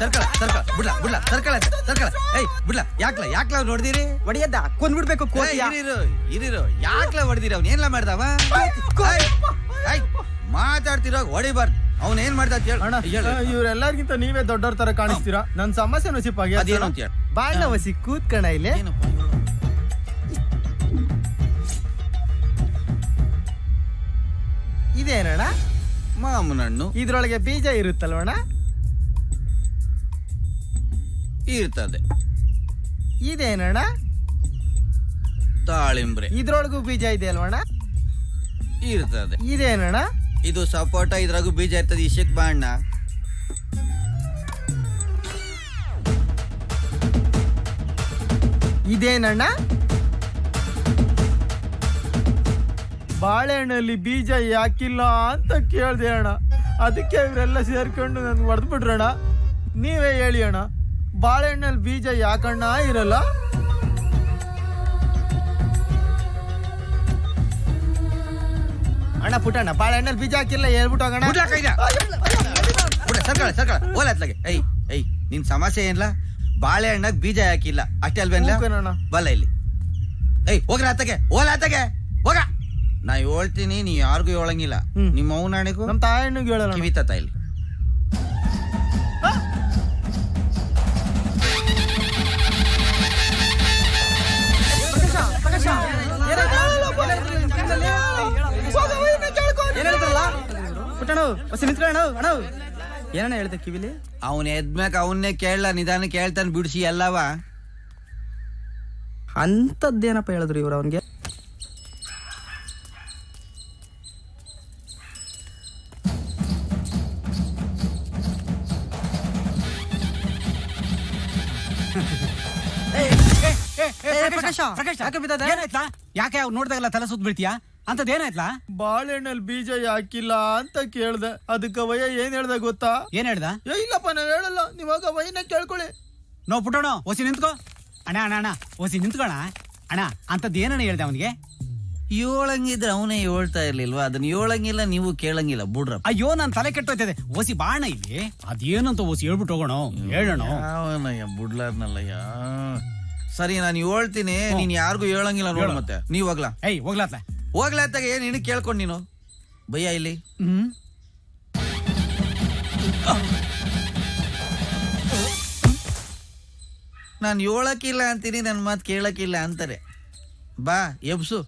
ಸರ್ಕಳ ಏಯ್ ಯಾಕ್ಲ ನೋಡ್ದಿರಿ ಒಡೆಯದ್ದ ಕೊಂದ್ಬಿಡ್ಬೇಕು ಕೋತಿಯ. ಇರಿರು ಯಾಕ್ಲ ಹೊಡೆದಿರಿ ಅವ್ನ ಏನ್ಲ ಮಾಡ್ದವ ಮಾತಾಡ್ತಿರೋ ಹೊಡಿಬಾರ್ದು. ಅವ್ನ ಏನ್ ಮಾಡ್ದ ಇವ್ರೆಲ್ಲರಿಗಿಂತ ನೀವೇ ದೊಡ್ಡವ್ರ ತರ ಕಾಣಿಸ್ತೀರಾ. ನನ್ ಸಮಸ್ಯೆ ನಸಿಪಾಗಿ ಅದೇನು ಅಂತ ಹೇಳಿ ಬಾಳ ವಸಿ ಕೂತ್ಕಣ ಇಲ್ಲಿ. ಇದೇನಣ್ಣ? ಮಾಮೂನ ಹಣ್ಣು. ಇದ್ರೊಳಗೆ ಬೀಜ ಇರುತ್ತಲ್ವಣ್ಣ? ಇರ್ತದೆ. ಇದೇನಣ್ಣ? ದಾಳಿಂಬ್ರೆ. ಇದ್ರೊಳಗೂ ಬೀಜ ಇದೆ ಅಲ್ವಣ್ಣ? ಇರ್ತದೆ. ಇದೇನಣ್ಣ? ಇದು ಸಪೋಟ, ಇದ್ರಾಗೂ ಬೀಜ ಇರ್ತದೆ. ಇಶಕ್ ಬಾಣ್ಣ. ಇದೇನಣ್ಣ? ಬಾಳೆಹಣ್ಣಲ್ಲಿ ಬೀಜ ಯಾಕಿಲ್ಲ ಅಂತ ಕೇಳ್ದೆ ಅಣ್ಣ. ಅದಕ್ಕೆ ಇವರೆಲ್ಲ ಸೇರ್ಕೊಂಡು ನನ್ಗೆ ಹೊಡೆದು ಬಿಡ್ರಣ್ಣ. ನೀವೇ ಹೇಳಿ ಅಣ್ಣ, ಬಾಳೆಹಣ್ಣಲ್ಲಿ ಬೀಜ ಯಾಕಣ್ಣ ಇರಲ್ಲ? ಅಣ್ಣ ಪುಟ್ಟಣ್ಣ, ಬಾಳೆಹಣ್ಣಲ್ಲಿ ಬೀಜ ಹಾಕಿಲ್ಲ ಹೇಳ್ಬಿಟ್ಟು ಹೋಗೋಣ. ಸರ್ಕಳ ಓಲಾತ್ಲಾಗೆ. ಏಯ್ ನಿನ್ ಸಮಸ್ಯೆ ಏನ್ಲ? ಬಾಳೆಹಣ್ಣಾಗ ಬೀಜ ಹಾಕಿಲ್ಲ ಅಷ್ಟೇ ಅಲ್ವೇನ್ಲ? ಬಲ್ಲ ಇಲ್ಲಿ. ಹೋಗ್ರ ಆತಗೆ ಓಲಾತಗೆ ಹೋಗ. ನಾ ಹೇಳ್ತೀನಿ, ನೀ ಯಾರಿಗೂ ಹೇಳಂಗಿಲ್ಲ. ನಿಮ್ಮ ಅವನಾಣಿಗೂ ನಮ್ಮ ತಾಯಣ್ಣಿಗೂ ಹೇಳಲ್ಲ. ಕಿವಿತ ಇಲ್ಲಿ. ಏನಣ್ಣ ಹೇಳ್ದೆ ಕಿವಿಲಿ? ಅವನ್ ಎದ್ಮ್ಯಾಕ ಅವನ್ನೇ ಕೇಳಲ್ಲ, ನಿಧಾನ ಕೇಳ್ತಾನೆ ಬಿಡಿಸಿ ಎಲ್ಲವ. ಅಂತದ್ದೇನಪ್ಪ ಹೇಳಿದ್ರು ಇವ್ರು ಅವನ್ಗೆ? ಯಾಕೆ ಅವ್ರು ನೋಡ್ದಾಗಲ್ಲ ತಲೆ ಸುತ್ತ ಬೀಳ್ತೀಯಾ? ಅಂತದೇನಾಯ್ತಲ್ಲ? ಬಾಳೆಹಣ್ಣಲ್ಲಿ ಬೀಜ ಯಾಕಿಲ್ಲ ಅಂತ ಕೇಳ್ದೆ. ಅದಕ್ಕೆ ವಯ್ಯ ಏನ್ ಹೇಳ್ದ ಗೊತ್ತಾ? ಏನ್ ಹೇಳ್ದ? ಇಲ್ಲಪ್ಪ ನಾವ್ ಹೇಳಲ್ಲ, ನೀವಾಗ ವಯ್ಯನ ಕೇಳ್ಕೊಳ್ಳಿ. ನೋ ಪುಟ್ಟಣ, ಓಸಿ ನಿಂತ್ಕೋ. ಅಣ್ಣ ಓಸಿ ನಿಂತ್ಕೋಣ. ಅಣ್ಣ ಅಂತದ್ದೇನಣ್ಣ ಹೇಳ್ದೆ ಅವನಿಗೆ? ಏಳಂಗಿದ್ರೆ ಅವನೇ ಹೇಳ್ತಾ ಇರ್ಲಿಲ್ವಾ? ಅದನ್ನ ಏಳಂಗಿಲ್ಲ, ನೀವು ಕೇಳಂಗಿಲ್ಲ ಬಿಡ್ರ. ಅಯ್ಯೋ ನನ್ ತಲೆ ಕೆಟ್ಟೋಯ್ತದೆ. ಓಸಿ ಬಾಣ ಇಲ್ಲಿ. ಅದೇನಂತ ಓಸಿ ಹೇಳ್ಬಿಟ್ಟು ಹೋಗೋಣ, ಹೇಳೋಣ. ಬುಡ್ಲಾರ್ನಲ್ಲಯ್ಯ. ಸರಿ, ನಾನು ಹೇಳ್ತೀನಿ, ನೀನ್ ಯಾರಿಗೂ ಹೇಳಂಗಿಲ್ಲ ನೋಡ. ಮತ್ತೆ ನೀವ್ ಹೋಗ್ಲಾ? ಹೋಗ್ಲಾತ್ತಾಗ ಏನ್ ನಿನಗ್ ಕೇಳ್ಕೊಂಡ್ ನೀನು ಭಯ್ಯ ಇಲ್ಲಿ. ನಾನು ಹೇಳಕ್ಕಿಲ್ಲ ಅಂತೀನಿ, ನನ್ ಮಾತ್ ಕೇಳಕ್ಕಿಲ್ಲ ಅಂತಾರೆ. ಬಾ ಎಬ್ಸು.